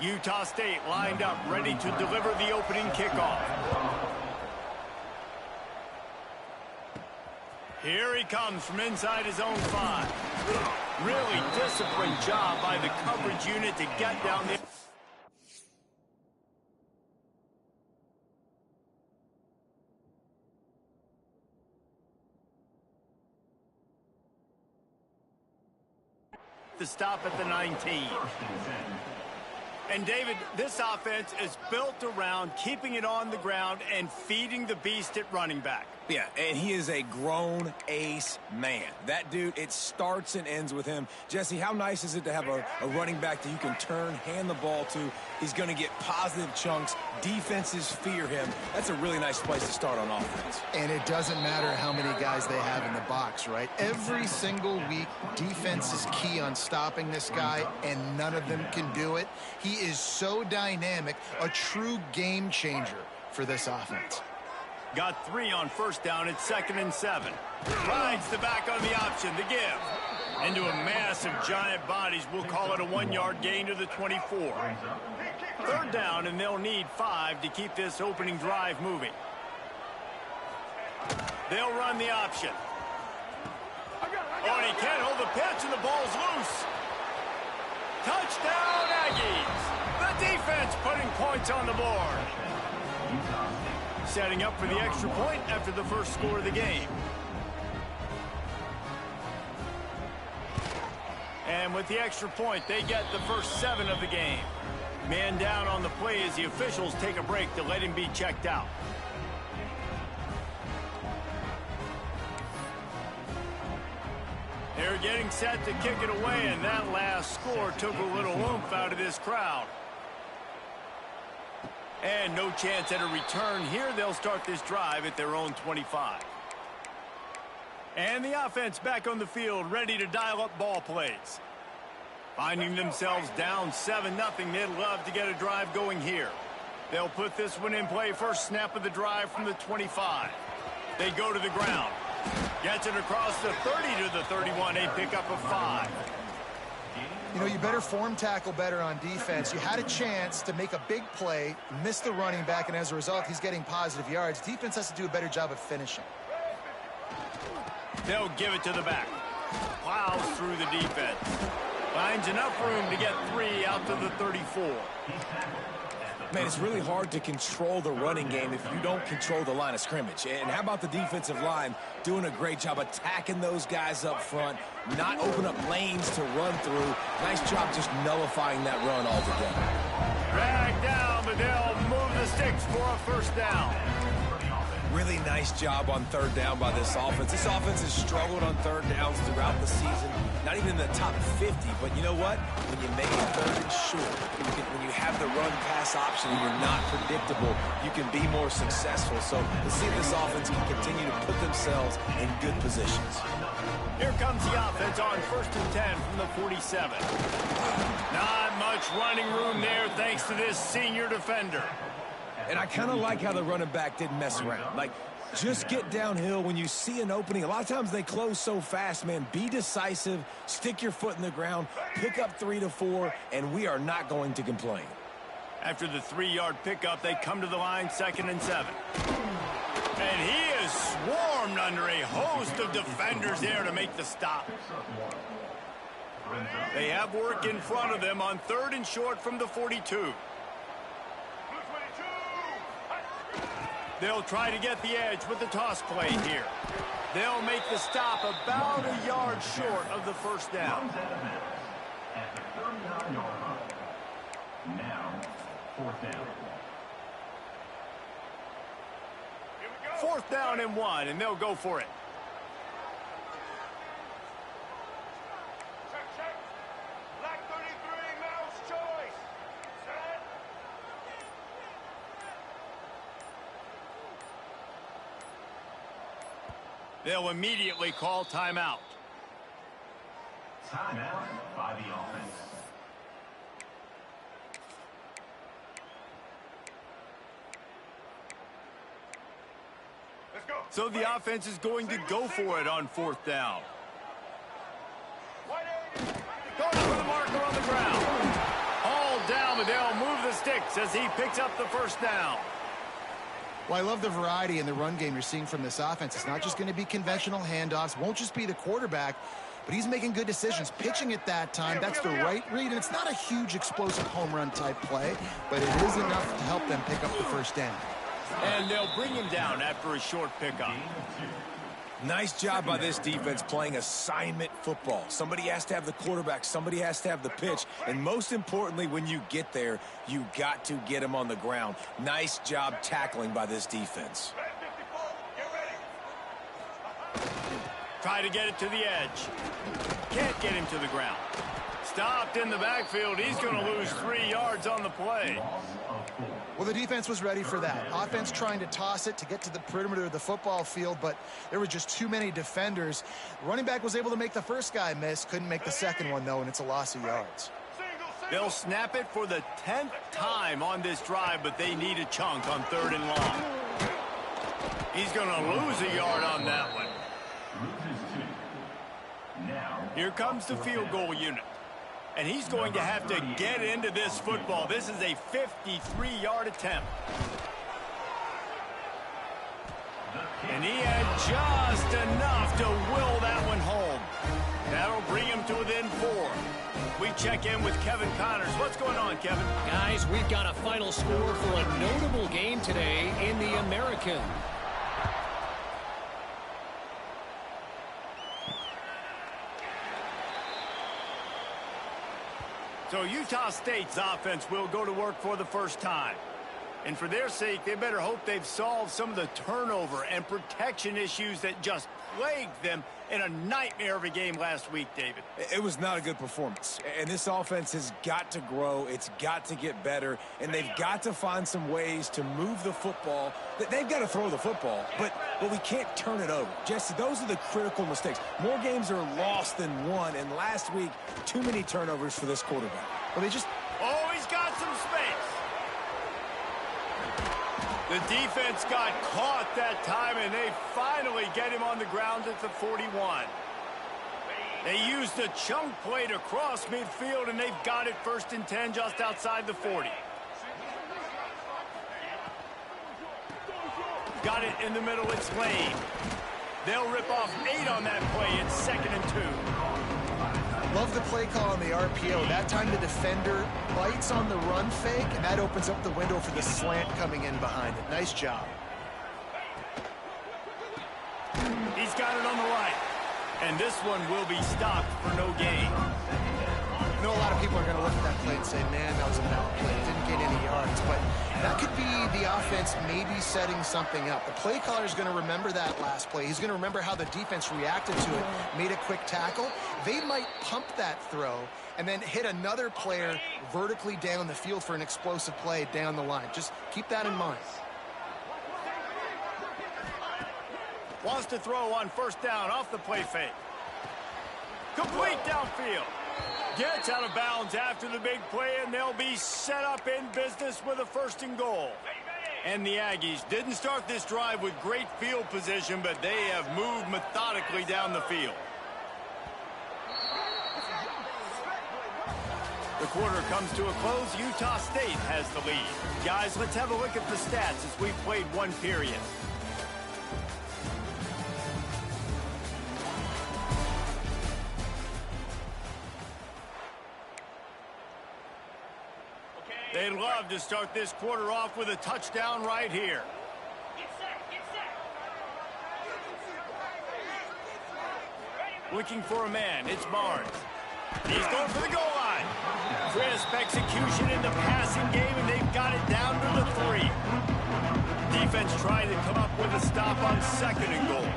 Utah State lined up, ready to deliver the opening kickoff. Here he comes from inside his own 5. Really disciplined job by the coverage unit to get down there. To stop at the 19. And, David, this offense is built around keeping it on the ground and feeding the beast at running back. Yeah, and he is a grown ace man. That dude, it starts and ends with him. Jesse, how nice is it to have a running back that you can turn, hand the ball to? He's going to get positive chunks. Defenses fear him. That's a really nice place to start on offense. And it doesn't matter how many guys they have in the box, right? Every single week, defense is key on stopping this guy, and none of them can do it. He is so dynamic, a true game changer for this offense. Got 3 on first down. It's 2nd and 7. Rides the back on the option. The give. Into a mass of giant bodies. We'll call it a 1-yard gain to the 24. 3rd down, and they'll need 5 to keep this opening drive moving. They'll run the option. Oh, and he can't hold the pitch, and the ball's loose. Touchdown, Aggies. The defense putting points on the board. Setting up for the extra point after the first score of the game. And with the extra point, they get the first 7 of the game. Man down on the play as the officials take a break to let him be checked out. They're getting set to kick it away, and that last score took a little oomph out of this crowd. And no chance at a return here. They'll start this drive at their own 25. And the offense back on the field, ready to dial up ball plays. Finding themselves down 7-0, they'd love to get a drive going here. They'll put this one in play. First snap of the drive from the 25. They go to the ground. Gets it across the 30 to the 31. A pickup of 5. You know, you better form tackle better on defense. You had a chance to make a big play, missed the running back, and as a result, he's getting positive yards. Defense has to do a better job of finishing. They'll give it to the back. Plows through the defense. Finds enough room to get 3 out to the 34. Man, it's really hard to control the running game if you don't control the line of scrimmage. And how about the defensive line doing a great job attacking those guys up front, not open up lanes to run through. Nice job just nullifying that run altogether. Drag down, but they'll move the sticks for a first down. Really nice job on 3rd down by this offense. This offense has struggled on 3rd downs throughout the season. Not even in the top 50, but you know what? When you make it 3rd and short, when you have the run-pass option and you're not predictable, you can be more successful. So let's see if this offense can continue to put themselves in good positions. Here comes the offense on 1st and 10 from the 47. Not much running room there thanks to this senior defender. And I kind of like how the running back didn't mess around. Like, just get downhill when you see an opening. A lot of times they close so fast, man. Be decisive, stick your foot in the ground, pick up 3 to 4, and we are not going to complain. After the 3-yard pickup, they come to the line, 2nd and 7. And he is swarmed under a host of defenders there to make the stop. They have work in front of them on 3rd and short from the 42. They'll try to get the edge with the toss play here. They'll make the stop about a yard short of the first down. At the 39-yard line. Now, fourth down. 4th down and 1, and they'll go for it. Check. Black 33, mouse choice. Set. They'll immediately call timeout. Timeout by the offense. Let's go. So the offense is going to go for it on 4th down. Going for the marker on the ground. All down, but they'll move the sticks as he picks up the first down. Well, I love the variety in the run game you're seeing from this offense. It's not just going to be conventional handoffs. Won't just be the quarterback, but he's making good decisions. Pitching at that time, that's the right read, and it's not a huge explosive home run type play, but it is enough to help them pick up the first down. And they'll bring him down after a short pickup. Nice job by this defense playing assignment football. Somebody has to have the quarterback. Somebody has to have the pitch. And most importantly, when you get there, you got to get him on the ground. Nice job tackling by this defense. Try to get it to the edge. Can't get him to the ground. Stopped in the backfield. He's going to lose 3 yards on the play. Well, the defense was ready for that. Offense trying to toss it to get to the perimeter of the football field, but there were just too many defenders. Running back was able to make the first guy miss. Couldn't make the second one, though, and it's a loss of yards. They'll snap it for the 10th time on this drive, but they need a chunk on 3rd and long. He's going to lose a yard on that one. Here comes the field goal unit. And he's going to have to get into this football. This is a 53-yard attempt. And he had just enough to will that one home. That'll bring him to within 4. We check in with Kevin Connors. What's going on, Kevin? Guys, we've got a final score for a notable game today in the American. So Utah State's offense will go to work for the first time. And for their sake, they better hope they've solved some of the turnover and protection issues that just plagued them in a nightmare of a game last week, David. It was not a good performance. And this offense has got to grow. It's got to get better. And they've got to find some ways to move the football. They've got to throw the football, but we can't turn it over. Jesse, those are the critical mistakes. More games are lost than won. And last week, too many turnovers for this quarterback. Well, they just... Oh, he's got some space. The defense got caught that time, and they finally get him on the ground at the 41. They used a chunk play to cross midfield, and they've got it 1st and 10 just outside the 40. Got it in the middle. It's Lane. They'll rip off 8 on that play. It's 2nd and 2. Love the play call on the RPO. That time the defender bites on the run fake, and that opens up the window for the slant coming in behind it. Nice job. He's got it on the right. And this one will be stopped for no gain. I know a lot of people are going to look at that play and say, man, that was a bad play. It didn't gain any yards. But that could be the offense maybe setting something up. The play caller is going to remember that last play. He's going to remember how the defense reacted to it, made a quick tackle. They might pump that throw and then hit another player vertically down the field for an explosive play down the line. Just keep that in mind. Wants to throw on 1st down off the play fake. Complete downfield. Gets out of bounds after the big play, and they'll be set up in business with a 1st and goal. And the Aggies didn't start this drive with great field position, but they have moved methodically down the field. The quarter comes to a close. Utah State has the lead. Guys, let's have a look at the stats as we've played 1 period. They'd love to start this quarter off with a touchdown right here. Looking for a man. It's Barnes. He's going for the goal line. Crisp execution in the passing game, and they've got it down to the 3. Defense trying to come up with a stop on 2nd and goal.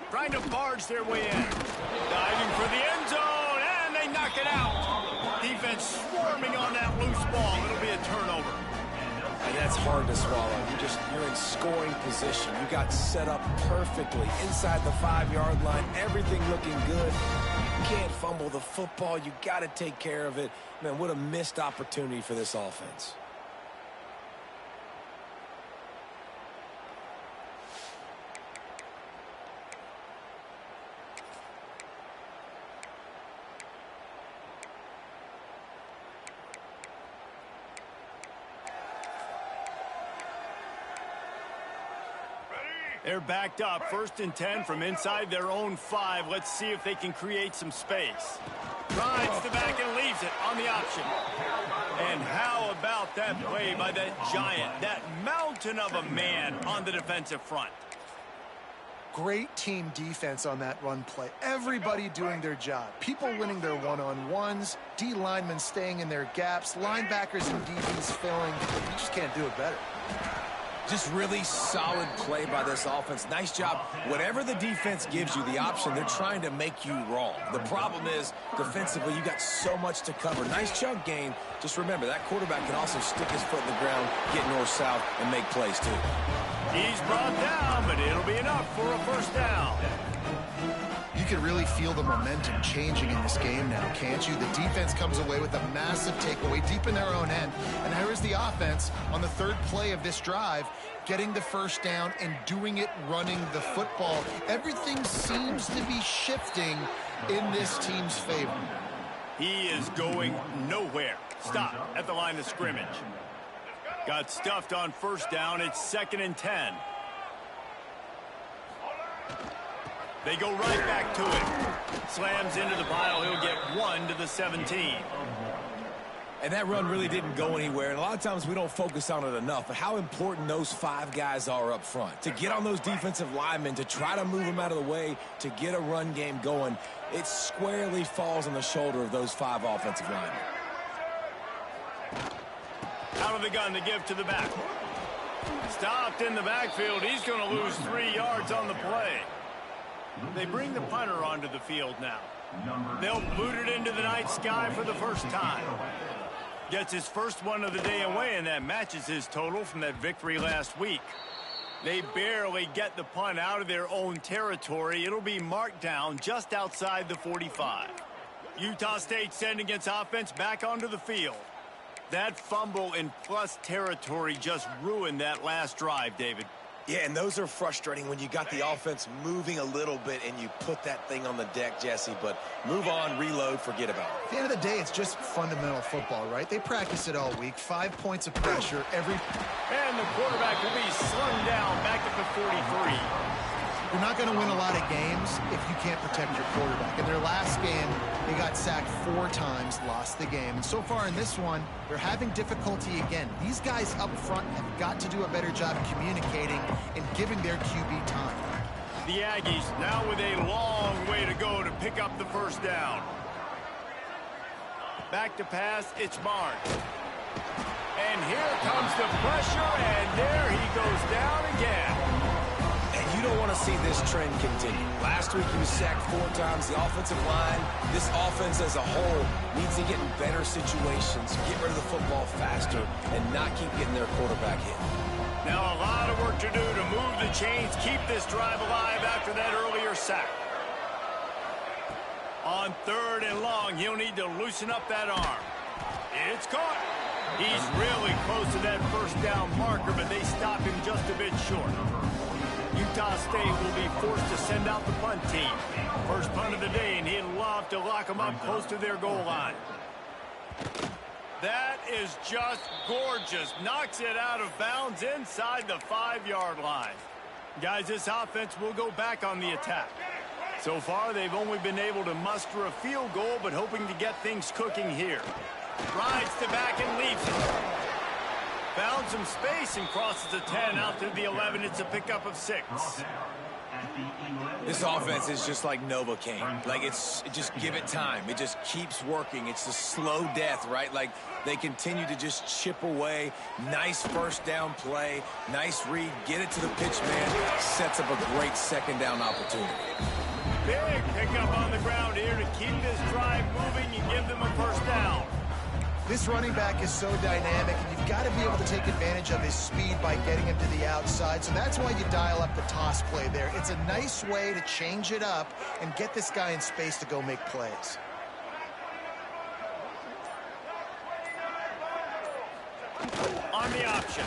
Trying to barge their way in. Diving for the end zone, and they knock it out. Defense swarming on that loose ball. It'll be a turnover. And that's hard to swallow. You're in scoring position. You got set up perfectly inside the 5-yard line. Everything looking good. You can't fumble the football. You got to take care of it. Man, what a missed opportunity for this offense. They're backed up, 1st and 10 from inside their own 5. Let's see if they can create some space. Drives the back and leaves it on the option. And how about that play by that giant, that mountain of a man on the defensive front? Great team defense on that run play. Everybody doing their job. People winning their one-on-ones, D linemen staying in their gaps, linebackers and DBs filling. You just can't do it better. Just really solid play by this offense. Nice job. Whatever the defense gives you the option, they're trying to make you wrong. The problem is, defensively, you got so much to cover. Nice chunk gain. Just remember, that quarterback can also stick his foot in the ground, get north-south, and make plays, too. He's brought down, but it'll be enough for a 1st down. You can really feel the momentum changing in this game now, can't you? The defense comes away with a massive takeaway deep in their own end. And here is the offense on the 3rd play of this drive, getting the 1st down and doing it running the football. Everything seems to be shifting in this team's favor. He is going nowhere. Stop at the line of scrimmage. Got stuffed on 1st down. It's 2nd and 10. They go right back to it. Slams into the pile. He'll get 1 to the 17. And that run really didn't go anywhere. And a lot of times we don't focus on it enough. But how important those 5 guys are up front. To get on those defensive linemen, to try to move them out of the way, to get a run game going, it squarely falls on the shoulder of those 5 offensive linemen. Out of the gun to give to the back. Stopped in the backfield. He's going to lose 3 yards on the play. They bring the punter onto the field now. They'll boot it into the night sky for the 1st time. Gets his 1st one of the day away, and that matches his total from that victory last week. They barely get the punt out of their own territory. It'll be marked down just outside the 45. Utah State sending its offense back onto the field. That fumble in plus territory just ruined that last drive, David. Yeah, and those are frustrating when you got the offense moving a little bit and you put that thing on the deck, Jesse. But move on, reload, forget about it. At the end of the day, it's just fundamental football, right? They practice it all week. 5 points of pressure every... And the quarterback will be slung down back at the 43. You're not going to win a lot of games if you can't protect your quarterback. In their last game, they got sacked 4 times, lost the game. And so far in this one, they're having difficulty again. These guys up front have got to do a better job communicating and giving their QB time. The Aggies now with a long way to go to pick up the 1st down. Back to pass, it's Barnes. And here comes the pressure, and there he goes down again. You don't want to see this trend continue. Last week he was sacked 4 times. The offensive line, this offense as a whole, needs to get in better situations, get rid of the football faster, and not keep getting their quarterback hit. Now a lot of work to do to move the chains, keep this drive alive after that earlier sack. On 3rd and long, he'll need to loosen up that arm. It's caught. He's really close to that 1st down marker, but they stop him just a bit short. Utah State will be forced to send out the punt team. 1st punt of the day, and he'd love to lock them up close to their goal line. That is just gorgeous. Knocks it out of bounds inside the 5-yard line. Guys, this offense will go back on the attack. So far, they've only been able to muster a field goal, but hoping to get things cooking here. Rides to back and leaves it. Found some space and crosses the 10 out to the 11. It's a pickup of 6. This offense is just like Novocaine. Like, it's just give it time. It just keeps working. It's the slow death, right? Like, they continue to just chip away. Nice first down play. Nice read. Get it to the pitch man. Sets up a great second down opportunity. Big pickup on the ground here to keep this drive moving and give them a first down. This running back is so dynamic, and you've got to be able to take advantage of his speed by getting him to the outside. So that's why you dial up the toss play there. It's a nice way to change it up and get this guy in space to go make plays. On the option.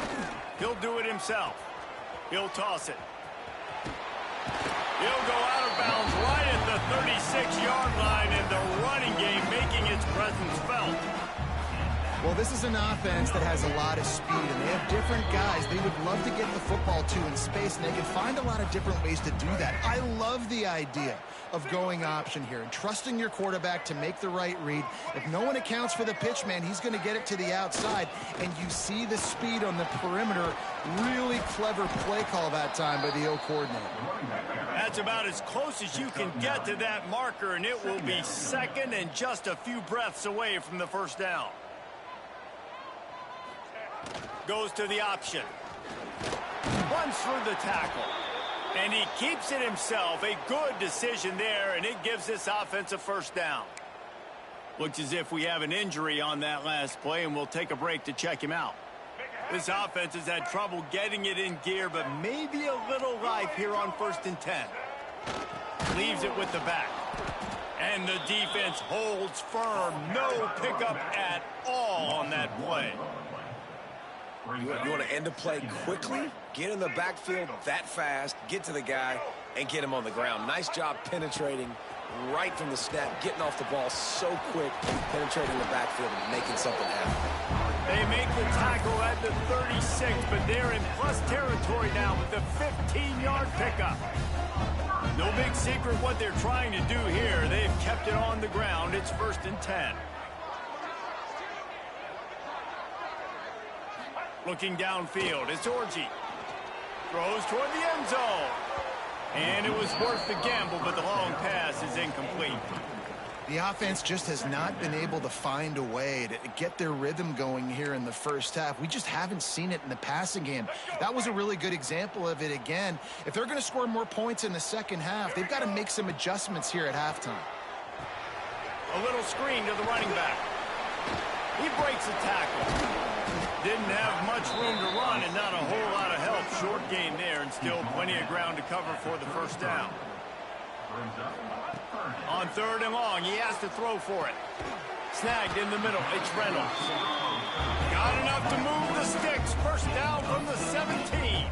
He'll do it himself. He'll toss it. He'll go out of bounds right at the 36-yard line, and the running game making its presence felt. Well, this is an offense that has a lot of speed, and they have different guys they would love to get the football to in space, and they can find a lot of different ways to do that. I love the idea of going option here and trusting your quarterback to make the right read. If no one accounts for the pitch man, he's going to get it to the outside, and you see the speed on the perimeter. Really clever play call that time by the O coordinator. That's about as close as you can get to that marker, and it will be second and just a few breaths away from the first down. Goes to the option. Runs through the tackle. And he keeps it himself. A good decision there, and it gives this offense a first down. Looks as if we have an injury on that last play, and we'll take a break to check him out. This offense has had trouble getting it in gear, but maybe a little life here on 1st and 10. Leaves it with the back. And the defense holds firm. No pickup at all on that play. You want to end a play quickly, get in the backfield that fast, get to the guy, and get him on the ground. Nice job penetrating right from the snap, getting off the ball so quick, penetrating the backfield and making something happen. They make the tackle at the 36, but they're in plus territory now with the 15-yard pickup. No big secret what they're trying to do here. They've kept it on the ground. It's 1st and 10. Looking downfield, it's Orji. Throws toward the end zone. And it was worth the gamble, but the long pass is incomplete. The offense just has not been able to find a way to get their rhythm going here in the first half. We just haven't seen it in the passing game. That was a really good example of it again. If they're going to score more points in the second half, they've got to make some adjustments here at halftime. A little screen to the running back. He breaks a tackle. Didn't have much room to run and not a whole lot of help. Short gain there and still plenty of ground to cover for the first down. On 3rd and long, he has to throw for it. Snagged in the middle, it's Reynolds. Got enough to move the sticks. First down from the 17.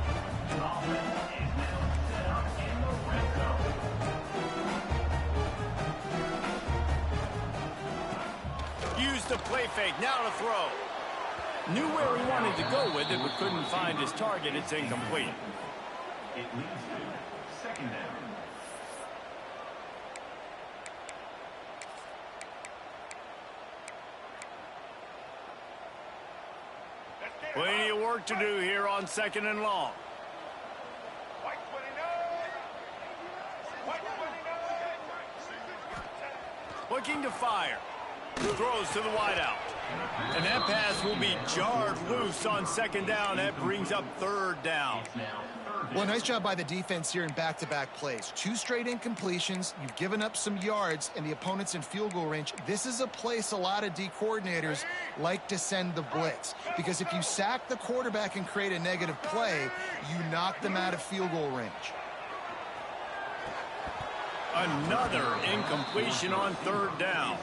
Used the play fake, now to throw. Knew where he wanted to go with it, but couldn't find his target. It's incomplete. It leads to 2nd down. Plenty of work to do here on 2nd and long. White 29. White 29. Looking to fire. Throws to the wideout. And that pass will be jarred loose on 2nd down. That brings up 3rd down. Well, nice job by the defense here in back-to-back plays. 2 straight incompletions. You've given up some yards, and the opponent's in field goal range. This is a place a lot of D coordinators like to send the blitz, because if you sack the quarterback and create a negative play, you knock them out of field goal range. Another incompletion on 3rd down.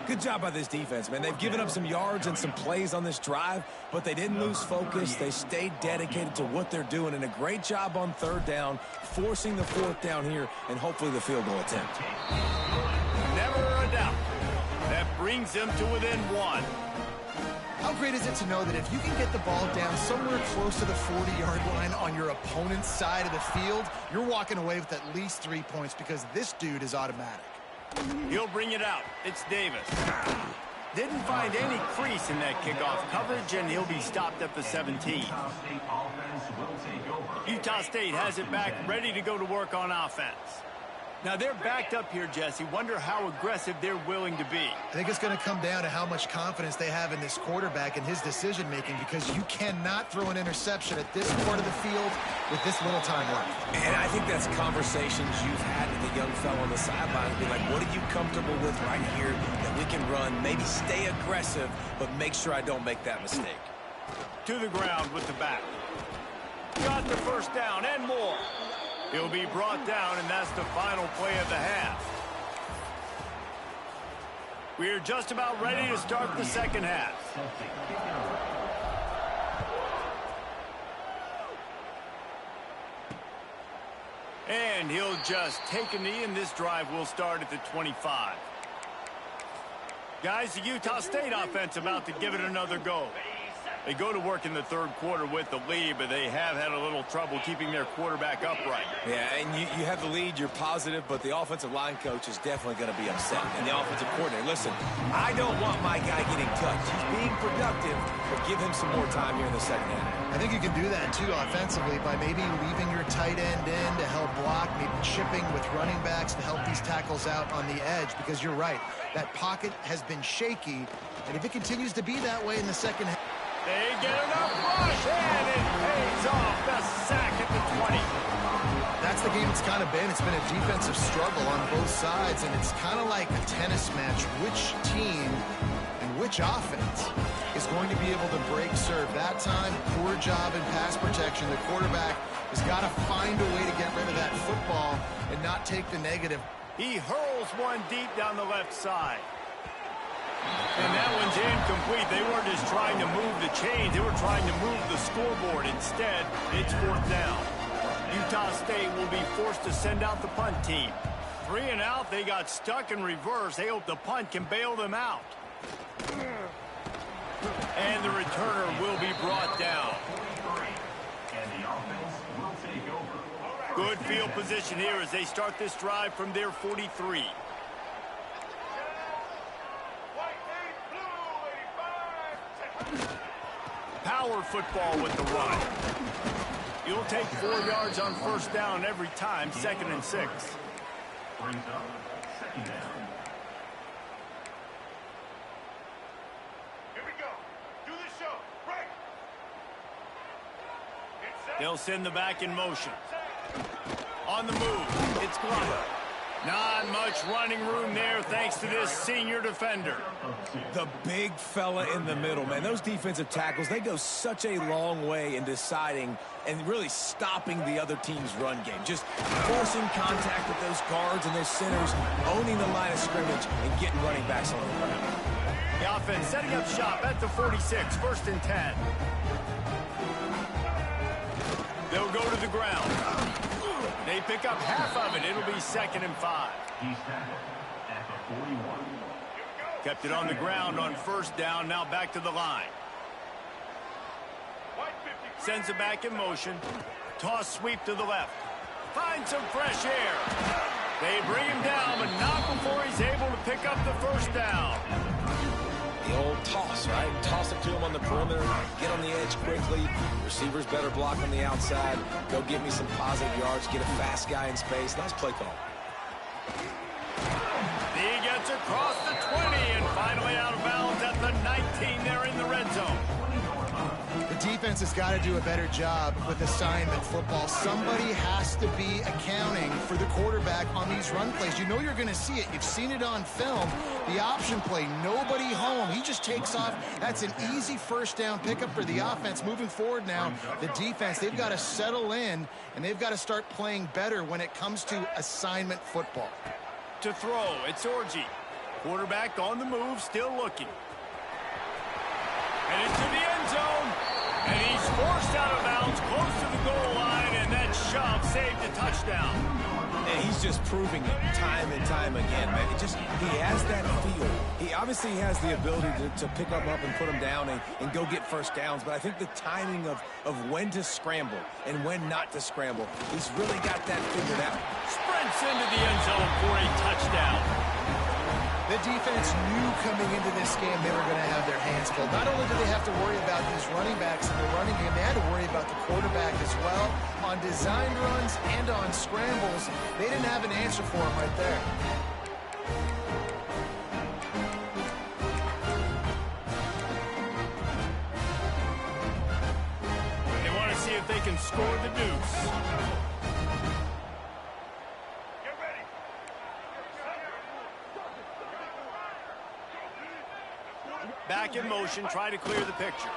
Good job by this defense, man. They've given up some yards and some plays on this drive, but they didn't lose focus. They stayed dedicated to what they're doing, and a great job on 3rd down, forcing the 4th down here, and hopefully the field goal attempt. Never a doubt. That brings them to within 1. How great is it to know that if you can get the ball down somewhere close to the 40-yard line on your opponent's side of the field, you're walking away with at least 3 points because this dude is automatic. He'll bring it out. It's Davis. Didn't find any crease in that kickoff coverage, and he'll be stopped at the 17. Utah State has it back, ready to go to work on offense. Now they're backed up here, Jesse. Wonder how aggressive they're willing to be. I think it's going to come down to how much confidence they have in this quarterback and his decision-making, because you cannot throw an interception at this part of the field with this little time left. And I think that's conversations you've had with a young fellow on the sideline. Be like, what are you comfortable with right here that we can run? Maybe stay aggressive, but make sure I don't make that mistake. To the ground with the back. Got the first down and more. He'll be brought down, and that's the final play of the half. We're just about ready to start the second half. And he'll just take a knee, and this drive will start at the 25. Guys, the Utah State offense about to give it another go. They go to work in the third quarter with the lead, but they have had a little trouble keeping their quarterback upright. Yeah, and you have the lead, you're positive, but the offensive line coach is definitely going to be upset. And the offensive coordinator, listen, I don't want my guy getting touched. He's being productive, but give him some more time here in the second half. I think you can do that, too, offensively, by maybe leaving your tight end in to help block, maybe chipping with running backs to help these tackles out on the edge, because you're right. That pocket has been shaky, and if it continues to be that way in the second half, they get enough rush, and it pays off. The sack at the 20. That's the game it's kind of been. It's been a defensive struggle on both sides, and it's kind of like a tennis match. Which team and which offense is going to be able to break serve? That time, poor job in pass protection. The quarterback has got to find a way to get rid of that football and not take the negative. He hurls one deep down the left side. And that one's incomplete. They weren't just trying to move the chains. They were trying to move the scoreboard. Instead, it's fourth down. Utah State will be forced to send out the punt team. 3 and out. They got stuck in reverse. They hope the punt can bail them out. And the returner will be brought down. Good field position here as they start this drive from their 43. Power football with the run. You'll take 4 yards on first down every time, 2nd and 6. Brings up second down. Here we go. Do the show. Right. They'll send the back in motion. On the move, it's Clara. Not much running room there thanks to this senior defender. The big fella in the middle, man. Those defensive tackles, they go such a long way in deciding and really stopping the other team's run game. Just forcing contact with those guards and those centers, owning the line of scrimmage, and getting running backs on the ground. The offense setting up shop at the 46, 1st and 10. They'll go to the ground. They pick up half of it. It'll be 2nd and 5. He's tackled at the 41. Kept it on the ground on first down. Now back to the line. Sends it back in motion. Toss sweep to the left. Finds some fresh air. They bring him down, but not before he's able to pick up the first down. The old toss, right? Toss it to him on the perimeter, get on the edge quickly. Receivers better block on the outside. Go get me some positive yards, get a fast guy in space. Nice play call. He gets across the 20 and finally out of bounds at the 19. They're in the red zone. The defense has got to do a better job with assignment football. Somebody has to be accounting for the quarterback on these run plays. You know you're going to see it. You've seen it on film. The option play, nobody home. He just takes off. That's an easy first down pickup for the offense. Moving forward now, the defense, they've got to settle in, and they've got to start playing better when it comes to assignment football. To throw, it's Orji. Quarterback on the move, still looking. And into the end zone. And he's forced out of bounds, close to the goal line, and that shove saved a touchdown. And he's just proving it time and time again, man. He has that feel. He obviously has the ability to pick them up and put them down and go get first downs, but I think the timing of when to scramble and when not to scramble, he's really got that figured out. Sprints into the end zone for a touchdown. The defense knew coming into this game they were going to have their hands full. Not only do they have to worry about these running backs in the running game, they had to worry about the quarterback as well. On designed runs and on scrambles, they didn't have an answer for him right there. They want to see if they can score the deuce. Back in motion, try to clear the picture.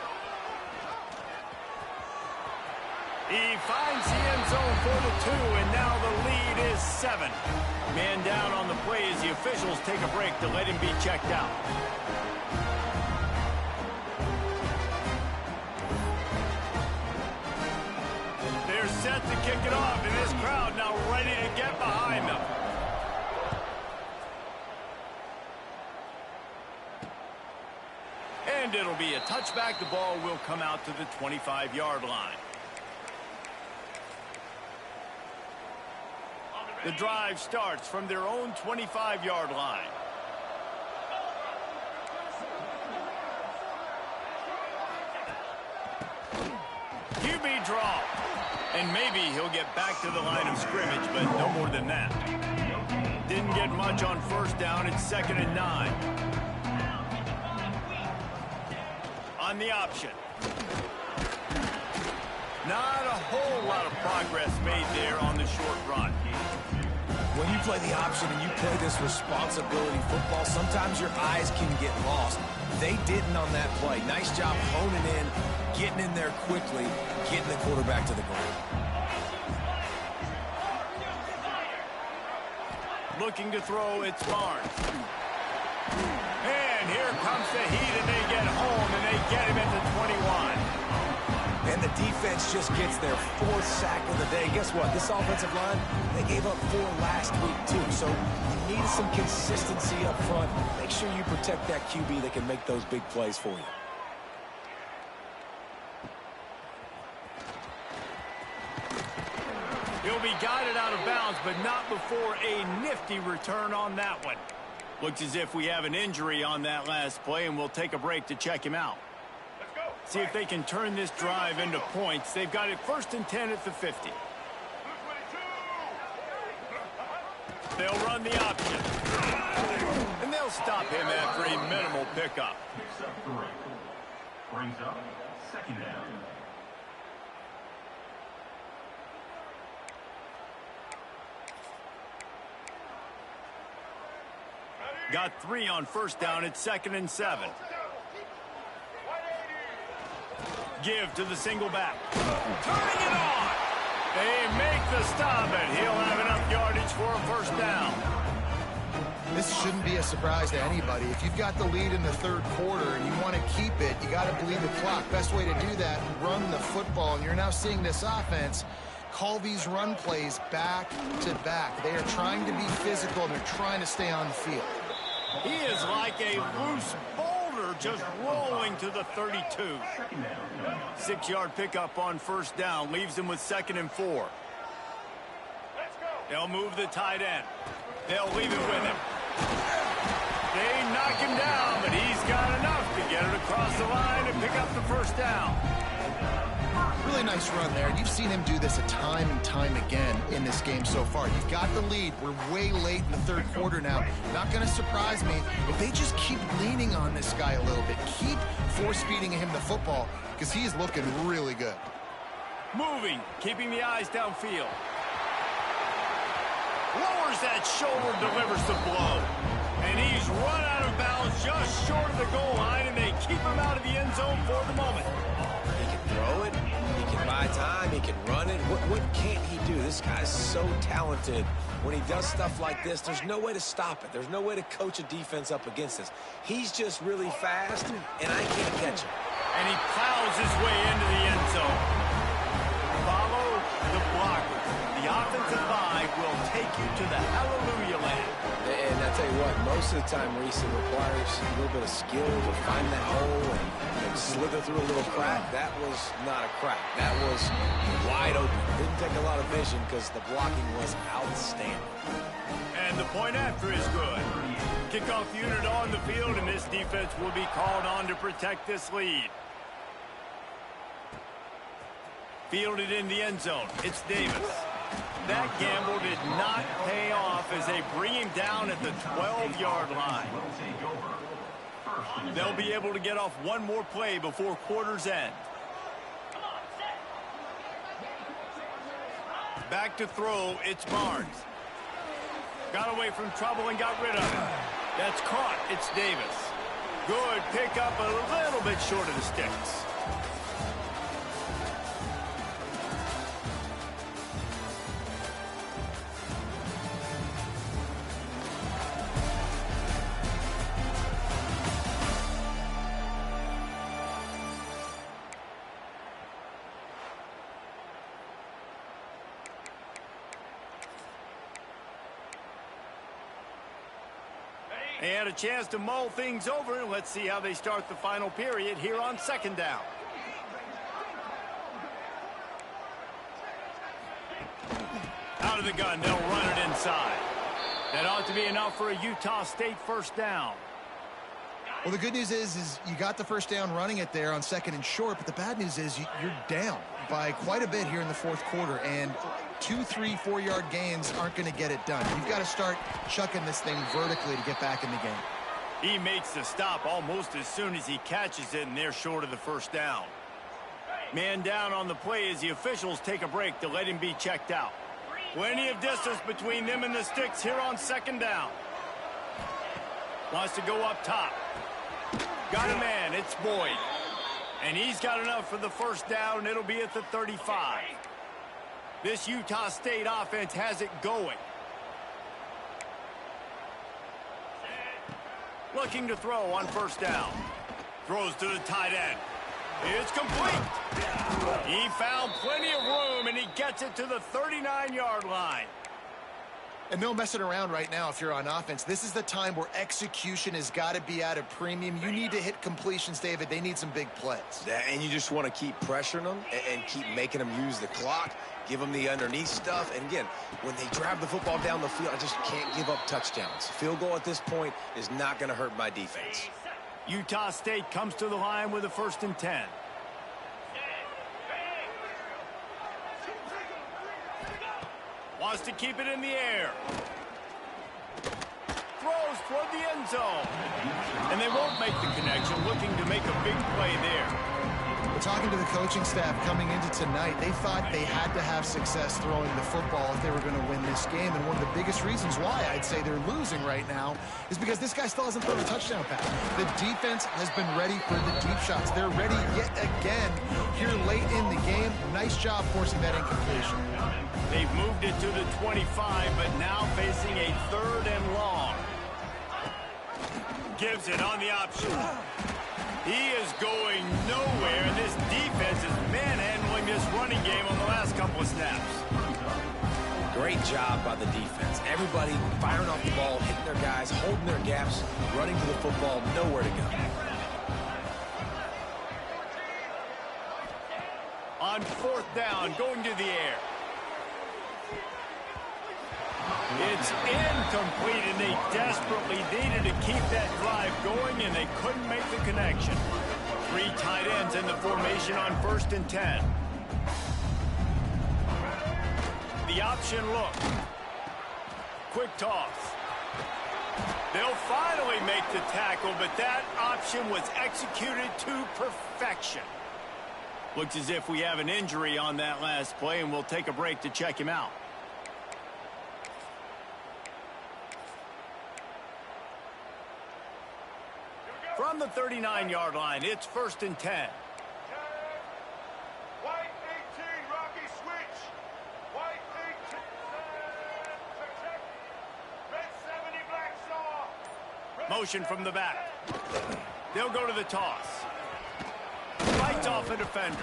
He finds the end zone for the 2, and now the lead is 7. Man down on the play as the officials take a break to let him be checked out. They're set to kick it off, and this crowd now ready to get behind them. And it'll be a touchback. The ball will come out to the 25-yard line. The drive starts from their own 25-yard line. QB draw. And maybe he'll get back to the line of scrimmage, but no more than that. Didn't get much on first down. It's 2nd and 9. On the option. Not a whole lot of progress made there on the short run. When you play the option and you play this responsibility football, sometimes your eyes can get lost. They didn't on that play. Nice job honing in, getting in there quickly, getting the quarterback to the ground. Looking to throw, it's Barnes. And here comes the heat, and they get home, and they get him at the 21. And the defense just gets their 4th sack of the day. Guess what? This offensive line, they gave up 4 last week, too. So you need some consistency up front. Make sure you protect that QB that can make those big plays for you. He'll be guided out of bounds, but not before a nifty return on that one. Looks as if we have an injury on that last play, and we'll take a break to check him out. See if they can turn this drive into points. They've got it 1st and 10 at the 50. They'll run the option. And they'll stop him after a minimal pickup. Picks up 3. Brings up 2nd down. Got 3 on first down. It's 2nd and 7. Give to the single back. Turning it on. They make the stop, and he'll have enough yardage for a first down. This shouldn't be a surprise to anybody. If you've got the lead in the 3rd quarter and you want to keep it, you got to bleed the clock. Best way to do that, run the football. And you're now seeing this offense call these run plays back to back. They are trying to be physical, and they're trying to stay on the field. He is like a loose boulder just rolling to the 32. 6-yard pickup on first down. Leaves him with 2nd and 4. They'll move the tight end. They'll leave it with him. They knock him down, but he's got enough to get it across the line and pick up the first down. Really nice run there. You've seen him do this a time and time again in this game so far. You've got the lead. We're way late in the 3rd quarter now. Not going to surprise me if they just keep leaning on this guy a little bit. Keep force-feeding him the football because he's looking really good. Moving, keeping the eyes downfield. Lowers that shoulder, delivers the blow. And he's run out of bounds just short of the goal line, and they keep him out of the end zone for the moment. He can throw it. He can buy time. He can run it. What can't he do? This guy's so talented. When he does stuff like this, there's no way to stop it. There's no way to coach a defense up against this. He's just really fast, and I can't catch him. And he plows his way into the end zone. Follow the blockers. The offensive line will take you to the hallelujah land. And I tell you what, most of the time, Reese, it requires a little bit of skill to find that hole and slither through a little crack. That was not a crack. That was wide open. Didn't take a lot of vision because the blocking was outstanding. And the point after is good. Kickoff unit on the field, and this defense will be called on to protect this lead. Fielded in the end zone. It's Davis. That gamble did not pay off as they bring him down at the 12-yard line. They'll be able to get off one more play before quarter's end. Back to throw, it's Barnes. Got away from trouble and got rid of it. That's caught, it's Davis. Good pickup, a little bit short of the sticks. They had a chance to mull things over. Let's see how they start the final period here on second down. Out of the gun, they'll run it inside. That ought to be enough for a Utah State first down. Well, the good news is you got the first down running it there on second and short, but the bad news is you're down by quite a bit here in the fourth quarter, and 2, 3, 4-yard gains aren't going to get it done. You've got to start chucking this thing vertically to get back in the game. He makes the stop almost as soon as he catches it, and they're short of the first down. Man down on the play as the officials take a break to let him be checked out. Plenty of distance between them and the sticks here on second down. Wants to go up top. Got a man, it's Boyd. And he's got enough for the first down. It'll be at the 35. This Utah State offense has it going. Looking to throw on first down. Throws to the tight end. It's complete. He found plenty of room, and he gets it to the 39-yard line. And no messing around right now if you're on offense. This is the time where execution has got to be at a premium. You need to hit completions, David. They need some big plays. Yeah, and you just want to keep pressuring them and keep making them use the clock, give them the underneath stuff. And again, when they drive the football down the field, I just can't give up touchdowns. Field goal at this point is not going to hurt my defense. Utah State comes to the line with a 1st and 10. Wants to keep it in the air. Throws toward the end zone. And they won't make the connection, looking to make a big play there. We're talking to the coaching staff coming into tonight. They thought they had to have success throwing the football if they were going to win this game. And one of the biggest reasons why I'd say they're losing right now is because this guy still hasn't thrown a touchdown pass. The defense has been ready for the deep shots. They're ready yet again here late in the game. Nice job forcing that incompletion. They've moved it to the 25, but now facing a 3rd and long. Gives it on the option. He is going nowhere, and this defense is manhandling this running game on the last couple of snaps. Great job by the defense. Everybody firing off the ball, hitting their guys, holding their gaps, running to the football, nowhere to go. On 4th down, going to the air. It's incomplete, and they desperately needed to keep that drive going, and they couldn't make the connection. 3 tight ends in the formation on 1st and 10. The option look. Quick toss. They'll finally make the tackle, but that option was executed to perfection. Looks as if we have an injury on that last play, and we'll take a break to check him out. From the 39-yard line, it's 1st and 10. White 18, Rocky switch. White 18, protect. Red 70, black saw. Motion from the back. They'll go to the toss. Fights off a defender.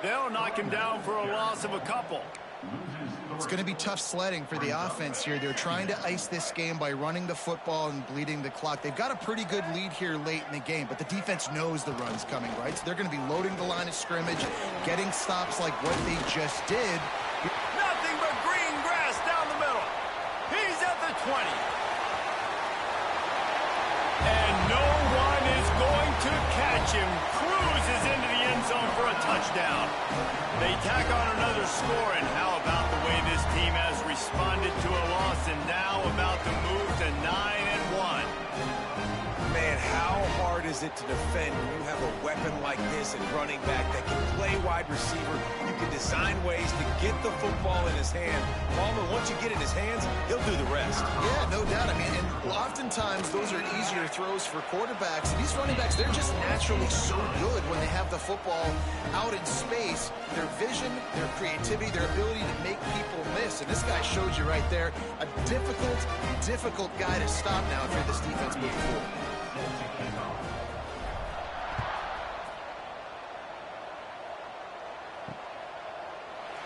They'll knock him down for a loss of a couple. Loses It's going to be tough sledding for the offense here. They're trying to ice this game by running the football and bleeding the clock. They've got a pretty good lead here late in the game, but the defense knows the run's coming, right? So they're going to be loading the line of scrimmage, getting stops like what they just did. Nothing but green grass down the middle. He's at the 20. And no one is going to catch him. Cruises into the end zone for a touchdown. They tack on another score, and how about the way this team has responded to a loss and now about to move to 9-1. Man, how hard is it to defend when you have a weapon like this at running back that can play wide receiver? You can design ways to get the football in his hand. Palmer, once you get it in his hands, he'll do the rest. Yeah, no doubt. I mean, and oftentimes those are easier throws for quarterbacks. These running backs, they're just naturally so good when they have the football out in space. Their vision, their creativity, their ability to make people miss. And this guy showed you right there, a difficult guy to stop now if you're this defense moving forward.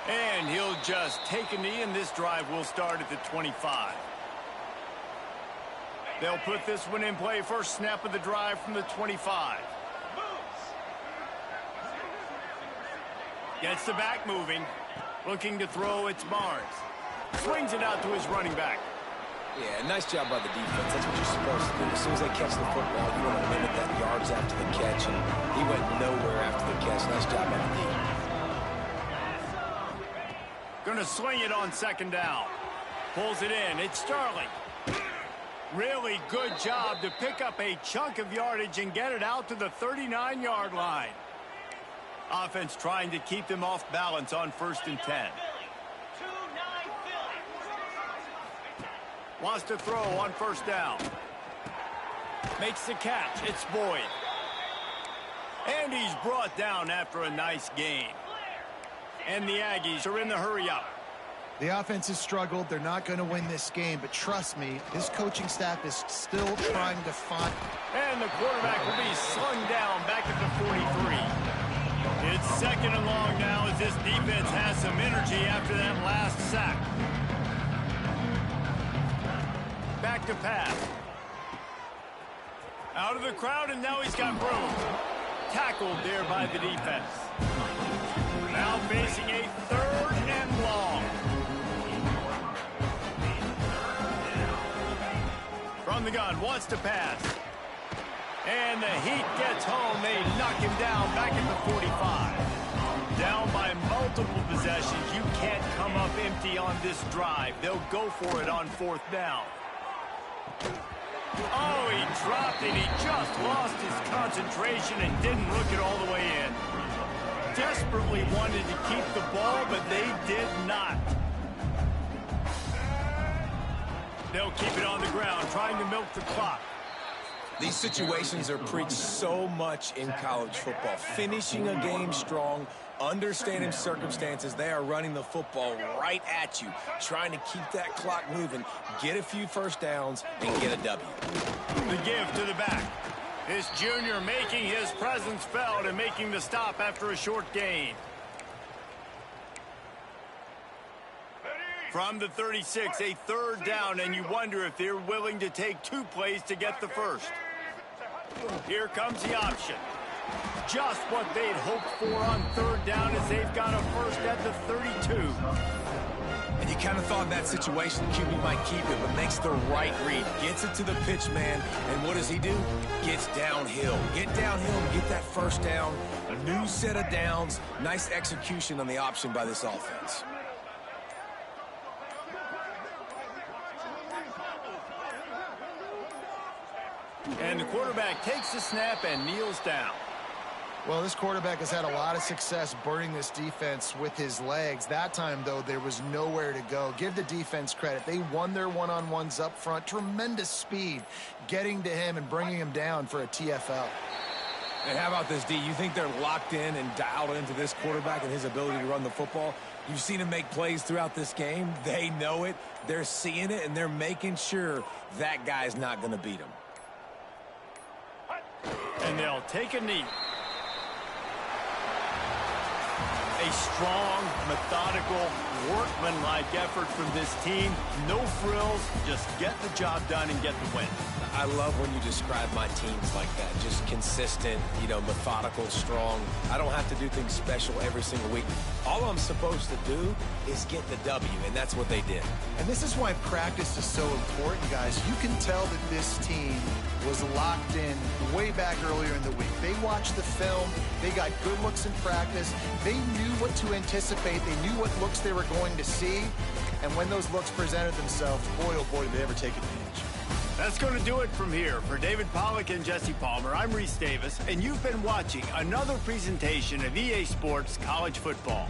And he'll just take a knee, and this drive will start at the 25. They'll put this one in play. First snap of the drive from the 25. Gets the back moving. Looking to throw, it's Barnes. Swings it out to his running back. Yeah, nice job by the defense. That's what you're supposed to do. As soon as they catch the football, you want to limit that yards after the catch, and he went nowhere after the catch. Nice job by the defense. Gonna swing it on second down. Pulls it in. It's Sterling. Really good job to pick up a chunk of yardage and get it out to the 39-yard line. Offense trying to keep them off balance on 1st and 10. Wants to throw on 1st down. Makes the catch. It's Boyd. And he's brought down after a nice gain. And the Aggies are in the hurry-up. The offense has struggled. They're not going to win this game, but trust me, this coaching staff is still trying to find. And the quarterback will be slung down back at the 43. It's 2nd and long now as this defense has some energy after that last sack. Back to pass. Out of the crowd, and now he's got room. Tackled there by the defense. Now facing a 3rd and long. From the gun, wants to pass. And the Heat gets home. They knock him down back at the 45. Down by multiple possessions. You can't come up empty on this drive. They'll go for it on 4th down. Oh, he dropped it. He just lost his concentration and didn't look it all the way in. Desperately wanted to keep the ball, but they did not. They'll keep it on the ground, trying to milk the clock. These situations are preached so much in college football. Finishing a game strong, understanding circumstances. They are running the football right at you, trying to keep that clock moving, get a few 1st downs, and get a W. The give to the back. This junior making his presence felt and making the stop after a short gain. From the 36, a 3rd down, and you wonder if they're willing to take 2 plays to get the 1st. Here comes the option. Just what they'd hoped for on 3rd down as they've got a 1st at the 32. And you kind of thought in that situation QB might keep it, but makes the right read. Gets it to the pitch man, and what does he do? Gets downhill. Get downhill and get that 1st down. A new set of downs. Nice execution on the option by this offense. And the quarterback takes the snap and kneels down. Well, this quarterback has had a lot of success burning this defense with his legs. That time, though, there was nowhere to go. Give the defense credit. They won their one-on-ones up front. Tremendous speed getting to him and bringing him down for a TFL. And how about this, D? You think they're locked in and dialed into this quarterback and his ability to run the football? You've seen him make plays throughout this game. They know it. They're seeing it, and they're making sure that guy's not going to beat him. And they'll take a knee. A strong, methodical, workmanlike effort from this team. No frills, just get the job done and get the win. I love when you describe my teams like that. Just consistent, methodical, strong. I don't have to do things special every single week. All I'm supposed to do is get the W, and that's what they did. And this is why practice is so important, guys. You can tell that this team was locked in way back earlier in the week. They watched the film. They got good looks in practice. They knew what to anticipate. They knew what looks they were going to see. And when those looks presented themselves, boy, oh boy, did they ever take advantage. That's going to do it from here. For David Pollack and Jesse Palmer, I'm Reese Davis, and you've been watching another presentation of EA Sports College Football.